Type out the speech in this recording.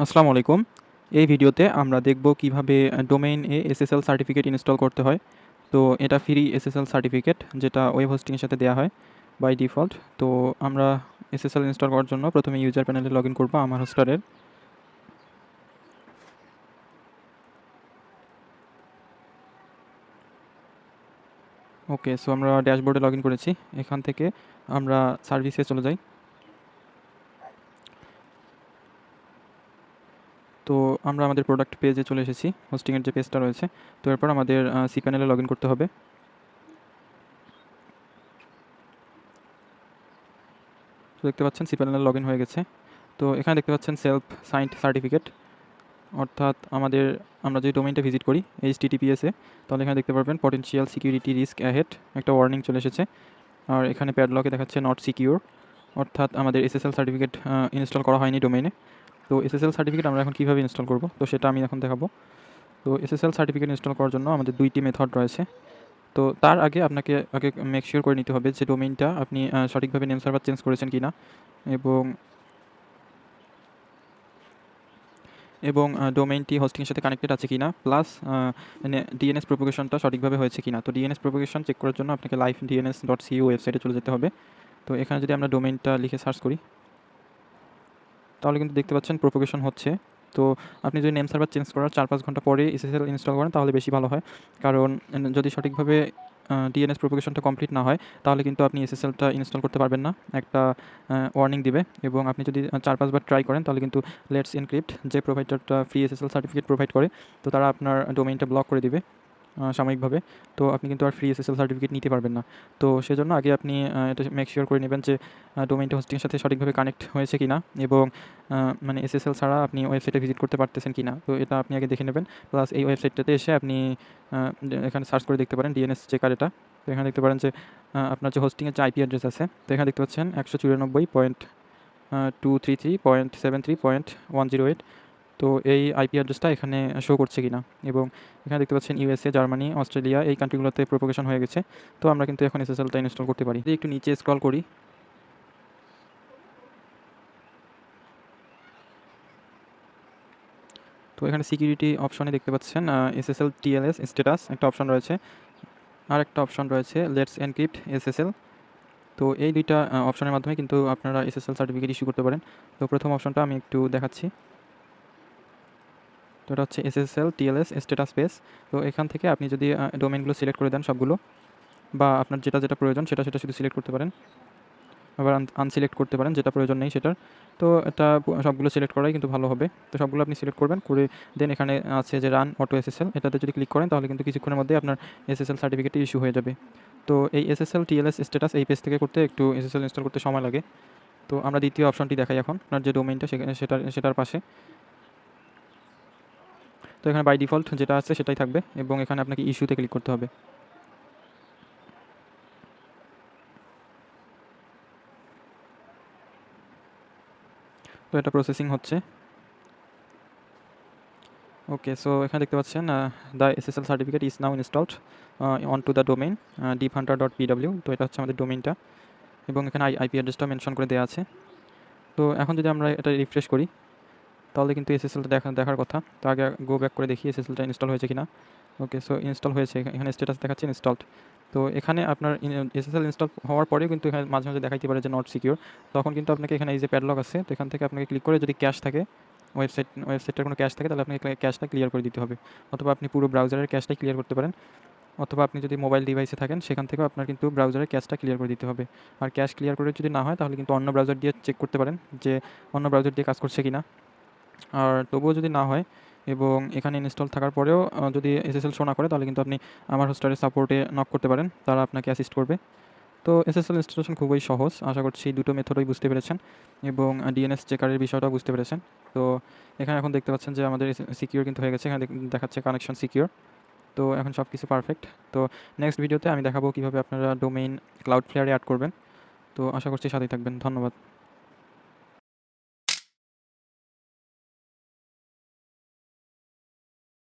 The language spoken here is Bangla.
আসসালামু আলাইকুম। এই ভিডিওতে আমরা দেখব কিভাবে ডোমেইন এ SSL সার্টিফিকেট ইনস্টল করতে হয়। তো এটা ফ্রি SSL সার্টিফিকেট যেটা ওয়েব হোস্টিং এর সাথে দেওয়া হয় বাই ডিফল্ট। তো আমরা SSL ইনস্টল করার জন্য প্রথমে ইউজার প্যানেলে লগইন করব আমার হোস্টারের। ওকে, সো আমরা ড্যাশবোর্ডে লগইন করেছি। এখান থেকে আমরা সার্ভিসে চলে যাই। তো আমরা আমাদের প্রোডাক্ট পেজে চলে এসেছি, হোস্টিংয়ের যে পেজটা রয়েছে। তো এরপর আমাদের সি প্যানেলে লগইন করতে হবে। তো দেখতে পাচ্ছেন সি প্যানেলে লগইন হয়ে গেছে। তো এখানে দেখতে পাচ্ছেন সেলফ সাইন্ড সার্টিফিকেট, অর্থাৎ আমরা যে ডোমেইনটা ভিজিট করি HTTPS এ, তাহলে এখানে দেখতে পারবেন পটেনশিয়াল সিকিউরিটি রিস্ক অ্যাহেড একটা ওয়ার্নিং চলে এসেছে। আর এখানে প্যাডলকে দেখাচ্ছে নট সিকিউর, অর্থাৎ আমাদের SSL সার্টিফিকেট ইনস্টল করা হয়নি ডোমেইনে। তো SSL সার্টিফিকেট আমরা এখন কীভাবে ইনস্টল করব, তো সেটা আমি এখন দেখাবো। তো SSL সার্টিফিকেট ইনস্টল করার জন্য আমাদের দুইটি মেথড রয়েছে। তো তার আগে আপনাকে আগে মেক শিওর করে নিতে হবে যে ডোমেইনটা আপনি সঠিকভাবে নেম সার্ভার চেঞ্জ করেছেন কিনা, এবং ডোমেইনটি হোস্টিংয়ের সাথে কানেক্টেড আছে কিনা, প্লাস মানে ডিএনএস প্রোপাগেশনটা সঠিকভাবে হয়েছে কিনা। তো ডিএনএস প্রোপাগেশন চেক করার জন্য আপনাকে live.dns.cu ওয়েবসাইটে চলে যেতে হবে। তো এখানে যদি আমরা ডোমেইনটা লিখে সার্চ করি, তাহলে কিন্তু দেখতে পাচ্ছেন প্রোপাগেশন হচ্ছে। তো আপনি যদি নেম সার্ভার চেঞ্জ করার 4-5 ঘন্টা পরে SSL ইনস্টল করেন তাহলে বেশি ভালো হয়। কারণ যদি সঠিকভাবে ডিএনএস প্রোপাগেশনটা কমপ্লিট না হয়, তাহলে কিন্তু আপনি SSLটা ইনস্টল করতে পারবেন না। একটা ওয়ার্নিং দিবে, এবং আপনি যদি 4-5 বার ট্রাই করেন তাহলে কিন্তু লেটস এনক্রিপ্ট যে প্রোভাইডারটা ফ্রি SSL সার্টিফিকেট প্রোভাইড করে, তো তারা আপনার ডোমেইনটা ব্লক করে দিবে সাময়িকভাবে। তো আপনি কিন্তু আর ফ্রি SSL সার্টিফিকেট নিতে পারবেন না। তো সেজন্য আগে আপনি এটা মেক শিওর করে নেবেন যে ডোমেইনটা হোস্টিংয়ের সাথে সঠিকভাবে কানেক্ট হয়েছে কিনা, এবং মানে SSL ছাড়া আপনি ওয়েবসাইটে ভিজিট করতে পারতেছেন কিনা। তো এটা আপনি আগে দেখে নেবেন। প্লাস এই ওয়েবসাইটটাতে এসে আপনি এখানে সার্চ করে দেখতে পারেন ডিএনএস চেকার এটা। তো এখানে দেখতে পারেন যে আপনার যে হোস্টিংয়ের যে আইপি অ্যাড্রেস আছে, তো এখানে দেখতে পাচ্ছেন 194.233.73.108। তো এই আইপি অ্যাড্রেসটা এখানে শো করছে কিনা, এবং এখানে দেখতে পাচ্ছেন USA, জার্মানি, অস্ট্রেলিয়া এই কান্ট্রিগুলোতে প্রোপাগেশন হয়ে গেছে। তো আমরা কিন্তু এখন SSLটা ইনস্টল করতে পারি। যদি একটু নিচে স্ক্রল করি, তো এখানে সিকিউরিটি অপশনে দেখতে পাচ্ছেন SSL TLS স্ট্যাটাস একটা অপশন রয়েছে, আর একটা অপশন রয়েছে লেটস এনক্রিপ্ট SSL। তো এই দুইটা অপশনের মাধ্যমে কিন্তু আপনারা SSL সার্টিফিকেট ইস্যু করতে পারেন। তো প্রথম অপশনটা আমি একটু দেখাচ্ছি। তো এটা হচ্ছে SSL TLS স্ট্যাটাস পেজ। তো এখান থেকে আপনি যদি ডোমেইনগুলো সিলেক্ট করে দেন সবগুলো, বা আপনার যেটা প্রয়োজন সেটা শুধু সিলেক্ট করতে পারেন, আবার আনসিলেক্ট করতে পারেন যেটা প্রয়োজন নেই সেটার। তো এটা সবগুলো সিলেক্ট করাই কিন্তু ভালো হবে। তো সবগুলো আপনি সিলেক্ট করবেন, করে দেন এখানে আছে যে রান অটো SSL, এটাতে যদি ক্লিক করেন তাহলে কিন্তু কিছুক্ষণের মধ্যে আপনার SSL সার্টিফিকেটটি ইস্যু হয়ে যাবে। তো এই SSL TLS স্ট্যাটাস এই পেজ থেকে করতে একটু SSL ইনস্টল করতে সময় লাগে। তো আমরা দ্বিতীয় অপশনটি দেখাই এখন, আপনার যে ডোমেইনটা সেটার পাশে। তো এখানে বাই ডিফল্ট যেটা আছে সেটাই থাকবে, এবং এখানে আপনাকে ইস্যুতে ক্লিক করতে হবে। তো এটা প্রসেসিং হচ্ছে। ওকে, সো এখানে দেখতে পাচ্ছেন the SSL certificate is now installed on to the domain deepHunter.pw। তো এটা হচ্ছে আমাদের ডোমেইনটা, এবং এখানে আইপি অ্যাড্রেসটা মেনশন করে দেওয়া আছে। তো এখন যদি আমরা এটা রিফ্রেশ করি, তাহলে কিন্তু SSLটা দেখার কথা। তো আগে গো ব্যাক করে দেখি SSLটা ইনস্টল হয়েছে কিনা। ওকে, সো ইনস্টল হয়েছে, এখানে স্ট্যাটাস দেখাচ্ছে ইনস্টলড। তো এখানে আপনার SSL ইনস্টল হওয়ার পরেও কিন্তু এখানে মাঝে মাঝে দেখাইতে পারে যে নট সিকিউর। তখন কিন্তু আপনাকে এখানে এই যে প্যাডলক আছে, তো এখান থেকে আপনাকে ক্লিক করে যদি ক্যাশ থাকে, ওয়েবসাইটের কোনো ক্যাশ থাকে, তাহলে আপনাকে ক্যাশটা ক্লিয়ার করে দিতে হবে। অথবা আপনি পুরো ব্রাউজারের ক্যাশটাই ক্লিয়ার করতে পারেন, অথবা আপনি যদি মোবাইল ডিভাইসে থাকেন সেখান থেকেও আপনার কিন্তু ব্রাউজারের ক্যাশটা ক্লিয়ার করে দিতে হবে। আর ক্যাশ ক্লিয়ার করে যদি না হয়, তাহলে কিন্তু অন্য ব্রাউজার দিয়ে চেক করতে পারেন যে অন্য ব্রাউজার দিয়ে কাজ করছে কিনা। আর তবুও যদি না হয়, এবং এখানে ইনস্টল থাকার পরেও যদি SSL শো না করে, তাহলে কিন্তু আপনি আমার হোস্টারের সাপোর্টে নক করতে পারেন, তারা আপনাকে অ্যাসিস্ট করবে। তো SSL ইনস্টলেশন খুবই সহজ। আশা করছি দুটো মেথডই বুঝতে পেরেছেন, এবং ডিএনএস চেকারের বিষয়টাও বুঝতে পেরেছেন। তো এখানে এখন দেখতে পাচ্ছেন যে আমাদের সিকিউর কিন্তু হয়ে গেছে, এখানে দেখাচ্ছে কানেকশন সিকিউর। তো এখন সব কিছু পারফেক্ট। তো নেক্সট ভিডিওতে আমি দেখাবো কীভাবে আপনারা ডোমেইন ক্লাউডফ্লেয়ারে অ্যাড করবেন। তো আশা করছি সাথেই থাকবেন। ধন্যবাদ।